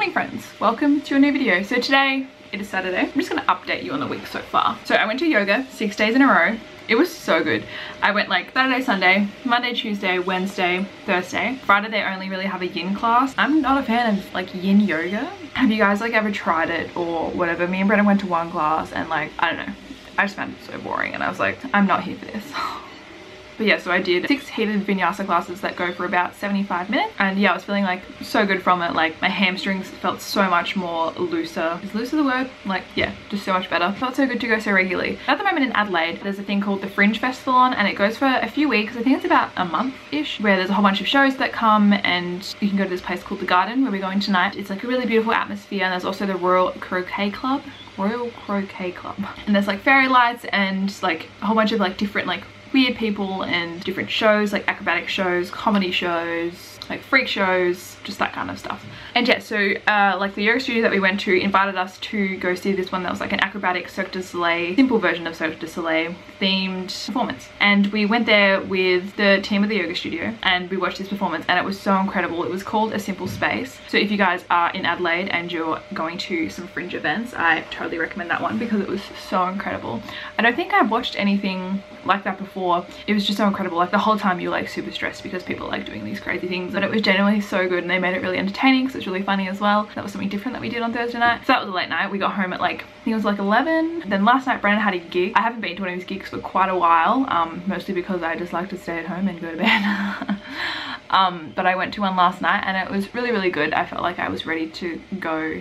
Morning friends, welcome to a new video. So today it is Saturday. I'm just going to update you on the week so far. So I went to yoga 6 days in a row. It was so good. I went like Saturday, Sunday, Monday, Tuesday, Wednesday, Thursday. Friday they only really have a yin class. I'm not a fan of like yin yoga. Have you guys like ever tried it or whatever? Me and Brennan went to one class and like, I don't know, I just found it so boring and I was like, I'm not here for this. But yeah, so I did 6 heated vinyasa classes that go for about 75 minutes. And yeah, I was feeling like so good from it. Like my hamstrings felt so much more looser. Is looser the word? Like, yeah, just so much better. Felt so good to go so regularly. At the moment in Adelaide, there's a thing called the Fringe Festival on and it goes for a few weeks. I think it's about a month-ish, where there's a whole bunch of shows that come and you can go to this place called the Garden where we're going tonight. It's like a really beautiful atmosphere and there's also the Royal Croquet Club. And there's like fairy lights and like a whole bunch of like different like weird people and different shows, like acrobatic shows, comedy shows, like freak shows, just that kind of stuff. And yeah, so like the yoga studio that we went to invited us to go see this one that was like an acrobatic Cirque du Soleil, simple version of Cirque du Soleil themed performance. And we went there with the team of the yoga studio and we watched this performance and it was so incredible. It was called A Simple Space. So if you guys are in Adelaide and you're going to some fringe events, I totally recommend that one because it was so incredible. I don't think I've watched anything like that before. It was just so incredible. Like the whole time you're like super stressed because people are like doing these crazy things, but it was genuinely so good and they made it really entertaining, so it's really funny as well. That was something different that we did on Thursday night. So that was a late night. We got home at like, I think it was like 11. Then last night Brennan had a gig. I haven't been to one of his gigs for quite a while, mostly because I just like to stay at home and go to bed. But I went to one last night and it was really good. I felt like I was ready to go.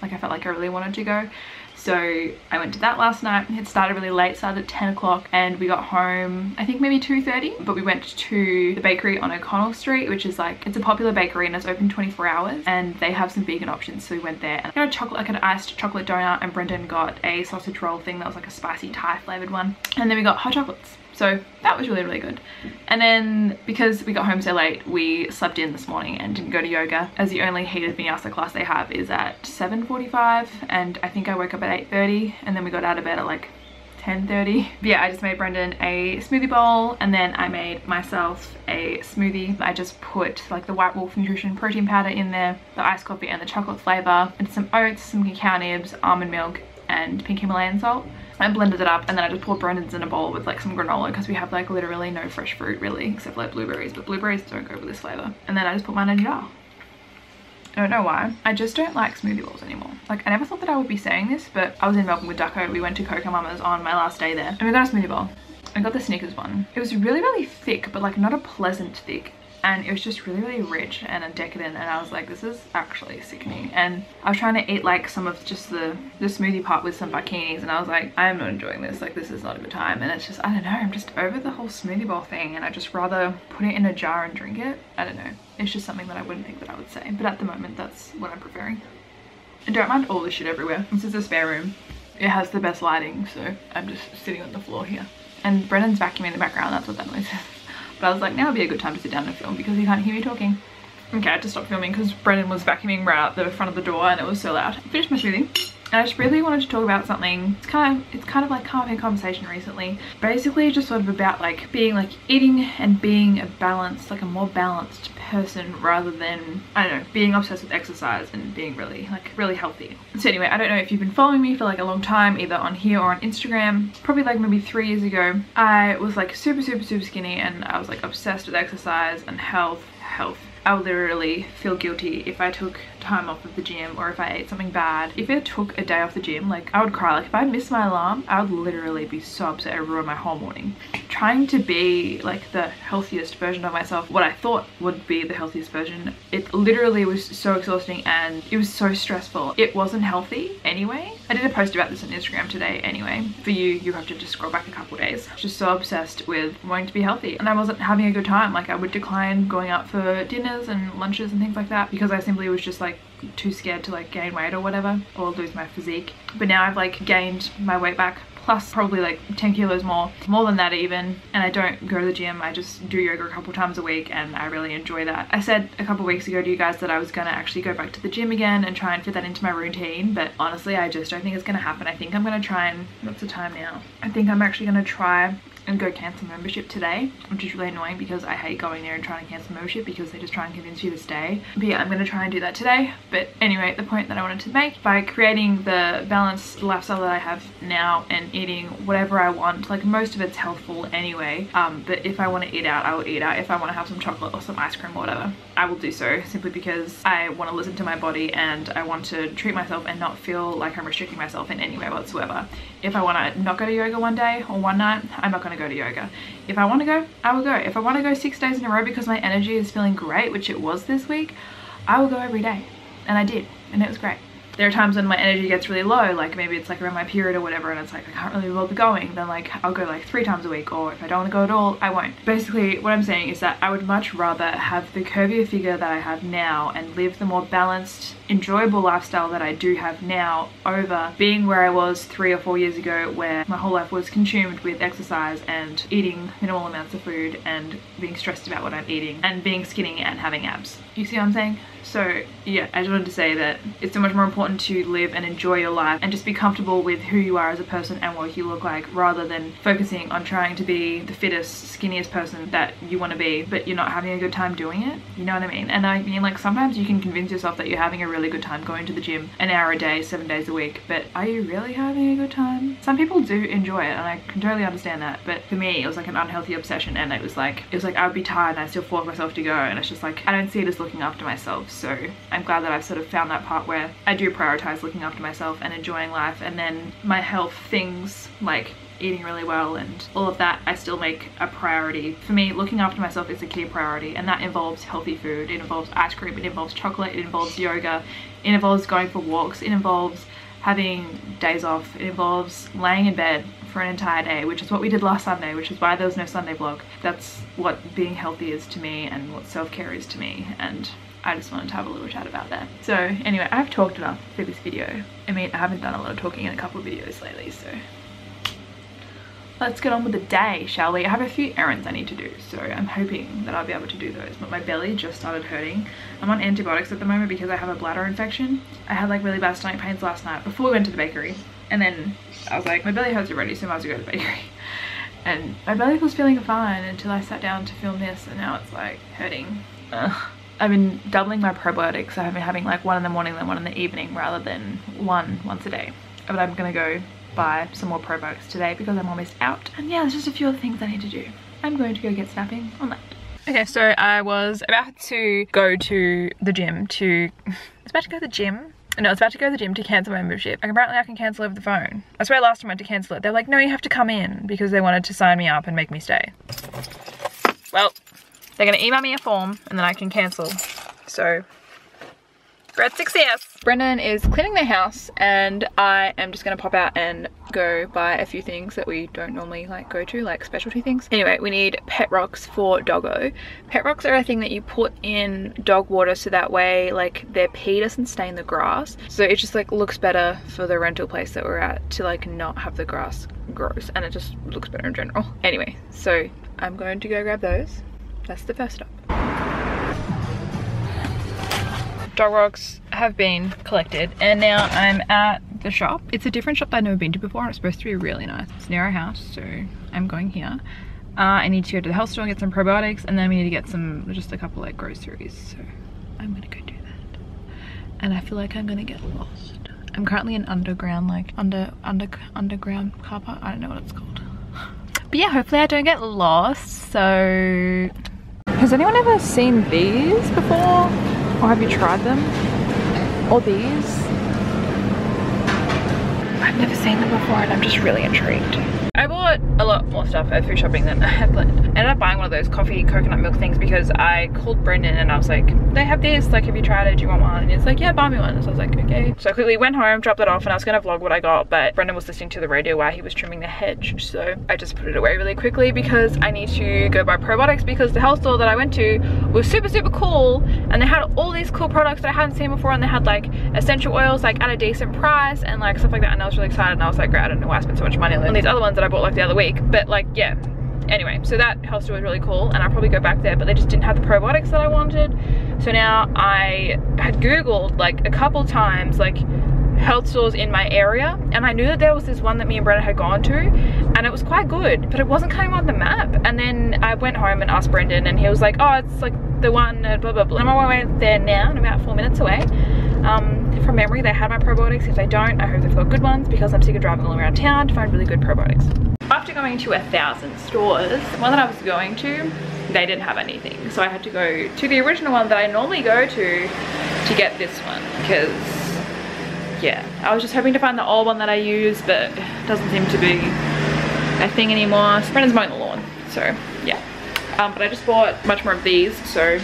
Like I felt like I really wanted to go. So I went to that last night. It started really late, started at 10 o'clock and we got home I think maybe 2:30. But we went to the bakery on O'Connell Street, which is like, it's a popular bakery and it's open 24 hours and they have some vegan options. So we went there and I got a chocolate, like an iced chocolate donut, and Brendan got a sausage roll thing that was like a spicy Thai flavored one. And then we got hot chocolates. So that was really good. And then because we got home so late, we slept in this morning and didn't go to yoga, as the only heated vinyasa class they have is at 7:45 and I think I woke up at 8:30 and then we got out of bed at like 10:30. But yeah, I just made Brendan a smoothie bowl and then I made myself a smoothie. I just put like the White Wolf Nutrition protein powder in there, the iced coffee and the chocolate flavor, and some oats, some cacao nibs, almond milk and pink Himalayan salt. I blended it up and then I just poured Brendan's in a bowl with like some granola because we have like literally no fresh fruit really except for like blueberries, but blueberries don't go with this flavor. And then I just put mine in a jar. I don't know why. I just don't like smoothie bowls anymore. Like I never thought that I would be saying this, but I was in Melbourne with Doggo. We went to Coco Mama's on my last day there and we got a smoothie bowl. I got the Snickers one. It was really thick, but like not a pleasant thick. And it was just really rich and decadent and I was like, this is actually sickening. And I was trying to eat like some of just the smoothie part with some bikinis and I was like, I am not enjoying this, like this is not a good time. And it's just, I don't know, I'm just over the whole smoothie bowl thing and I just rather put it in a jar and drink it. I don't know, it's just something that I wouldn't think that I would say, but at the moment that's what I'm preferring. And don't mind all this shit everywhere. This is a spare room. It has the best lighting, so I'm just sitting on the floor here. And Brennan's vacuuming in the background, that's what that noise is. But I was like, now would be a good time to sit down and film because you can't hear me talking. Okay, I had to stop filming because Brendan was vacuuming right out the front of the door and it was so loud. I finished my smoothie and I just really wanted to talk about something. It's kind of like come up in conversation recently. Basically just sort of about like being like eating and being a balanced, like a more balanced person rather than, I don't know, being obsessed with exercise and being really healthy. So anyway, I don't know if you've been following me for like a long time, either on here or on Instagram. Probably like maybe 3 years ago, I was like super skinny and I was like obsessed with exercise and health. I would literally feel guilty if I took time off of the gym or if I ate something bad. If I took a day off the gym, like I would cry. Like if I missed my alarm, I would literally be so upset. It would ruin my whole morning. Trying to be like the healthiest version of myself, what I thought would be the healthiest version, it literally was so exhausting and it was so stressful. It wasn't healthy anyway. I did a post about this on Instagram today anyway. For you have to just scroll back a couple days. Just so obsessed with wanting to be healthy and I wasn't having a good time. Like I would decline going out for dinners and lunches and things like that because I simply was just like too scared to like gain weight or whatever or lose my physique. But now I've like gained my weight back plus probably like 10 kilos more than that even, and I don't go to the gym. I just do yoga a couple times a week and I really enjoy that. I said a couple weeks ago to you guys that I was gonna actually go back to the gym again and try and fit that into my routine, but honestly I just don't think it's gonna happen. I think I'm gonna try and, what's the time now? I think I'm actually gonna try and go cancel membership today, which is really annoying because I hate going there and trying to cancel membership because they just try and convince you to stay. But yeah, I'm going to try and do that today. But anyway, the point that I wanted to make, by creating the balanced lifestyle that I have now and eating whatever I want, like most of it's healthful anyway, but if I want to eat out, I will eat out. If I want to have some chocolate or some ice cream or whatever, I will do so, simply because I want to listen to my body and I want to treat myself and not feel like I'm restricting myself in any way whatsoever. If I want to not go to yoga one day or one night, I'm not going to go to yoga. If I want to go, I will go. If I want to go 6 days in a row because my energy is feeling great, which it was this week, I will go every day. And I did, and it was great. There are times when my energy gets really low, like maybe it's like around my period or whatever, and it's like I can't really bother going, then like I'll go like 3 times a week, or if I don't want to go at all, I won't. Basically what I'm saying is that I would much rather have the curvier figure that I have now and live the more balanced, enjoyable lifestyle that I do have now, over being where I was 3 or 4 years ago, where my whole life was consumed with exercise and eating minimal amounts of food and being stressed about what I'm eating and being skinny and having abs. You see what I'm saying? So yeah, I just wanted to say that it's so much more important to live and enjoy your life and just be comfortable with who you are as a person and what you look like, rather than focusing on trying to be the fittest, skinniest person that you want to be, but you're not having a good time doing it. You know what I mean? And I mean, like, sometimes you can convince yourself that you're having a really good time going to the gym an hour a day, 7 days a week, but are you really having a good time? Some people do enjoy it, and I can totally understand that, but for me it was like an unhealthy obsession, and it was like I would be tired and I still force myself to go, and it's just like I don't see it as looking after myself. So I'm glad that I've sort of found that part where I do prioritize looking after myself and enjoying life, and then my health things like eating really well and all of that, I still make a priority. For me, looking after myself is a key priority, and that involves healthy food, it involves ice cream, it involves chocolate, it involves yoga, it involves going for walks, it involves having days off, it involves laying in bed for an entire day, which is what we did last Sunday, which is why there was no Sunday vlog. That's what being healthy is to me and what self-care is to me, and I just wanted to have a little chat about that. So anyway, I've talked enough for this video. I mean, I haven't done a lot of talking in a couple of videos lately, so let's get on with the day, shall we? I have a few errands I need to do, so I'm hoping that I'll be able to do those, but my belly just started hurting. I'm on antibiotics at the moment because I have a bladder infection. I had like really bad stomach pains last night before we went to the bakery, and then I was like, my belly hurts already, so I might as well go to the bakery. And my belly was feeling fine until I sat down to film this, and now it's like hurting. Ugh. I've been doubling my probiotics. I've been having like 1 in the morning then 1 in the evening, rather than one once a day. But I'm gonna go buy some more probiotics today because I'm almost out. And yeah, there's just a few other things I need to do. I'm going to go get snapping on that. Okay, so I was about to go to the gym to... I was about to go to the gym? No, I was about to go to the gym to cancel my membership. Like, apparently I can cancel over the phone. I swear last time I went to cancel it, they were like, no, you have to come in, because they wanted to sign me up and make me stay. Well, they're gonna email me a form and then I can cancel. So, great success. Brendan is cleaning the house, and I am just gonna pop out and go buy a few things that we don't normally like go to, like specialty things. Anyway, we need pet rocks for Doggo. Pet rocks are a thing that you put in dog water so that way like their pee doesn't stain the grass. So it just like looks better for the rental place that we're at to like not have the grass gross, and it just looks better in general. Anyway, so I'm going to go grab those. That's the first stop. Dog rocks have been collected, and now I'm at the shop. It's a different shop that I've never been to before, and it's supposed to be really nice. It's near our house, so I'm going here. I need to go to the health store and get some probiotics, and then we need to get some, just a couple like groceries. So I'm gonna go do that. And I feel like I'm gonna get lost. I'm currently in underground, like underground car park. I don't know what it's called. But yeah, hopefully I don't get lost. So has anyone ever seen these before? Or have you tried them? Or these? I've never seen them before, and I'm just really intrigued. I bought a lot more stuff at food shopping than I had planned. I ended up buying one of those coffee coconut milk things because I called Brendan and I was like, they have this, like, have you tried it? Do you want one? And he's like, yeah, buy me one. So I was like, okay. So I quickly went home, dropped it off, and I was gonna vlog what I got, but Brendan was listening to the radio while he was trimming the hedge. So I just put it away really quickly because I need to go buy probiotics, because the health store that I went to was super, super cool, and they had all these cool products that I hadn't seen before, and they had like essential oils like at a decent price and like stuff like that, and I was really excited, and I was like, great, I don't know why I spent so much money on these other ones that I bought like the other week, but like, yeah. Anyway, so that health store was really cool, and I'll probably go back there, but they just didn't have the probiotics that I wanted. So now I had Googled like a couple times like health stores in my area, and I knew that there was this one that me and Brennan had gone to, and it was quite good, but it wasn't coming on the map. And then I went home and asked Brendan, and he was like, oh, it's like the one at blah blah blah. I'm on my way there now, I'm about 4 minutes away. From memory, they had my probiotics. If they don't, I hope they've got good ones, because I'm sick of driving all around town to find really good probiotics. After going to 1,000 stores, the one that I was going to, they didn't have anything. So I had to go to the original one that I normally go to get this one, because yeah, I was just hoping to find the old one that I use, but it doesn't seem to be a thing anymore. So Brendan's mowing the lawn, so yeah. But I just bought much more of these, so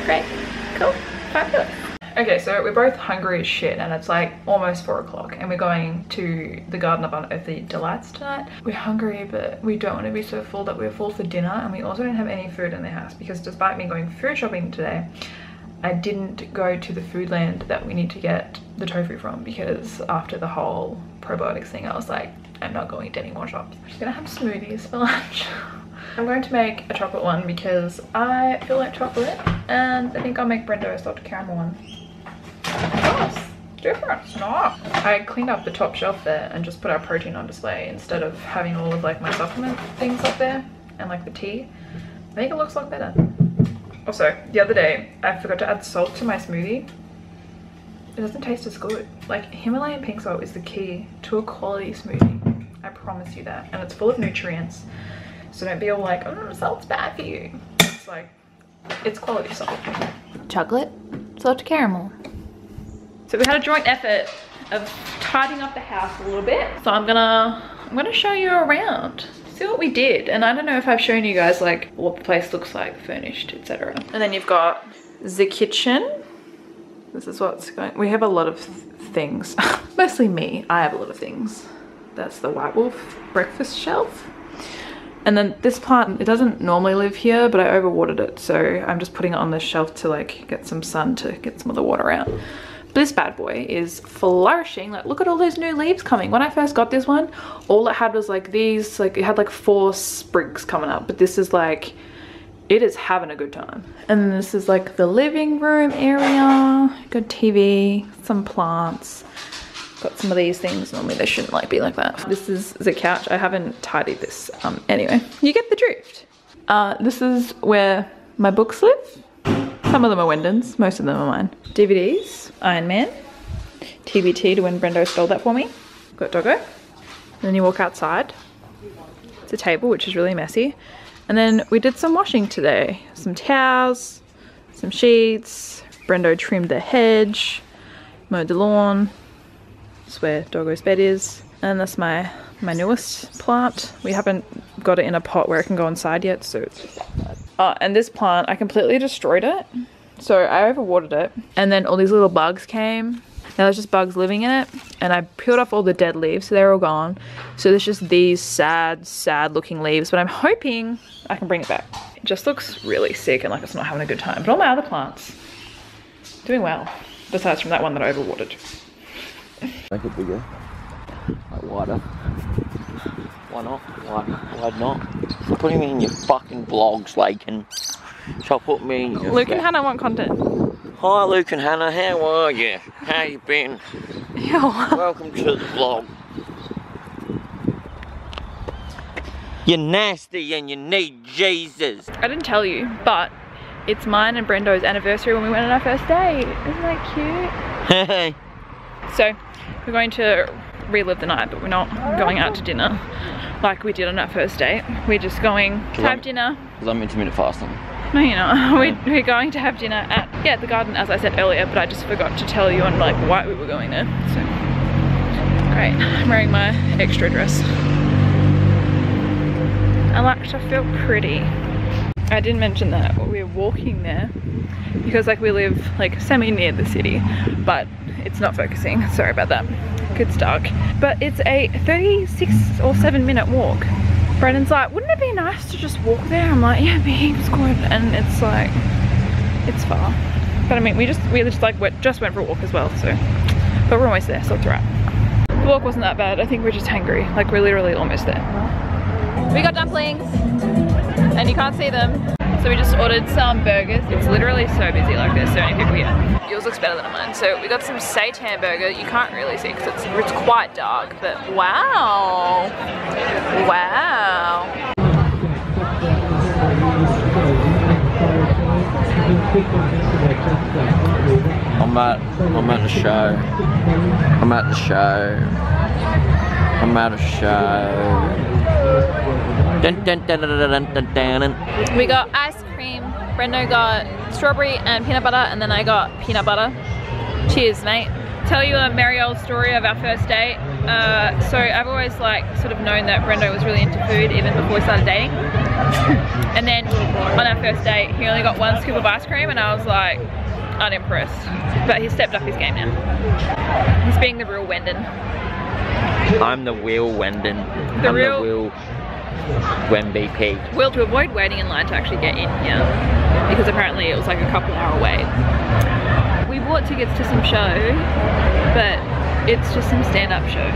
great, cool, fabulous. Okay, so we're both hungry as shit, and it's like almost 4 o'clock, and we're going to the Garden of Unearthly Delights tonight. We're hungry, but we don't want to be so full that we're full for dinner, and we also don't have any food in the house, because despite me going food shopping today, I didn't go to the Foodland that we need to get the tofu from, because after the whole probiotics thing, I was like, I'm not going to any more shops. I'm just gonna have smoothies for lunch. I'm going to make a chocolate one because I feel like chocolate, and I think I'll make Brendo a salted caramel one. Oh, it's different. It's not. I cleaned up the top shelf there and just put our protein on display instead of having all of like my supplement things up there and like the tea. I think it looks a lot better. Also, the other day I forgot to add salt to my smoothie. It doesn't taste as good. Like, Himalayan pink salt is the key to a quality smoothie. I promise you that. And it's full of nutrients. So don't be all like, oh, salt's bad for you. It's like, it's quality salt. Chocolate, salted caramel. So we had a joint effort of tidying up the house a little bit. So I'm gonna show you around. See what we did. And I don't know if I've shown you guys like what the place looks like, furnished, etc. And then you've got the kitchen. This is what's going. We have a lot of things. Mostly me. I have a lot of things. That's the White Wolf breakfast shelf. And then this plant, it doesn't normally live here, but I overwatered it. So I'm just putting it on this shelf to like get some sun to get some of the water out. This bad boy is flourishing. Like, look at all those new leaves coming. When I first got this one, all it had was like these, like it had like 4 sprigs coming up, but this is like, it is having a good time. And then this is like the living room area. Got TV, some plants. Got some of these things. Normally they shouldn't like be like that. This is the couch. I haven't tidied this. Anyway, you get the drift. This is where my books live. Some of them are Wyndon's, most of them are mine. DVDs, Iron Man, TBT to when Brendo stole that for me. Got Doggo. And then you walk outside. It's a table, which is really messy. And then we did some washing today. Some towels, some sheets. Brendo trimmed the hedge, mowed the lawn. That's where Doggo's bed is. And that's my newest plant. We haven't got it in a pot where it can go inside yet, so it's and this plant, I completely destroyed it. So I overwatered it, and then all these little bugs came. Now there's just bugs living in it, and I peeled off all the dead leaves, so they're all gone. So there's just these sad looking leaves, but I'm hoping I can bring it back. It just looks really sick and like it's not having a good time. But all my other plants, doing well, besides from that one that I overwatered. Make it bigger, like wider. Why not? Why not? Stop putting me in your fucking vlogs, Lakin. Stop putting me in your... Luke and Hannah want content. Hi Luke and Hannah, how are you? How you been? Ew. Welcome to the vlog. You're nasty and you need Jesus. I didn't tell you, but it's mine and Brendo's anniversary when we went on our first date. Isn't that cute? Hey. So we're going to relive the night, but we're not going out to dinner like we did on our first date. We're just going to have dinner. Because I'm intermittent fasting. No, you're not. We're going to have dinner at the garden, as I said earlier, but I just forgot to tell you on like why we were going there. So great. I'm wearing my extra dress. I like to feel pretty. I didn't mention that we're walking there because like we live like semi near the city, but it's not focusing. Sorry about that. It's dark, but it's a 36 or 7 minute walk. Brendan's like, wouldn't it be nice to just walk there? I'm like, yeah, it's good. And it's like, it's far. But I mean, we just went for a walk as well. So, but we're almost there, so it's alright. The walk wasn't that bad. I think we're just hungry. Like we're literally almost there. We got dumplings, and you can't see them. So we just ordered some burgers. It's literally so busy, like there's so many people here. Yours looks better than mine. So we got some seitan burger. You can't really see because it's quite dark, but wow. Wow. I'm at the show. I'm at the show. I'm at a show. Dun, dun, dun, dun, dun, dun, dun, dun. We got ice cream. Brendo got strawberry and peanut butter, and then I got peanut butter. Cheers, mate. Tell you a merry old story of our first date. So I've always like sort of known that Brendo was really into food even before we started dating. And then on our first date, he only got one scoop of ice cream, and I was like unimpressed. But he stepped up his game now. He's being the real Wendon. I'm the real Wendon. The real Wemby P. Well, to avoid waiting in line to actually get in here, because apparently it was like a couple-hour wait. We bought tickets to some show, but it's just some stand-up show.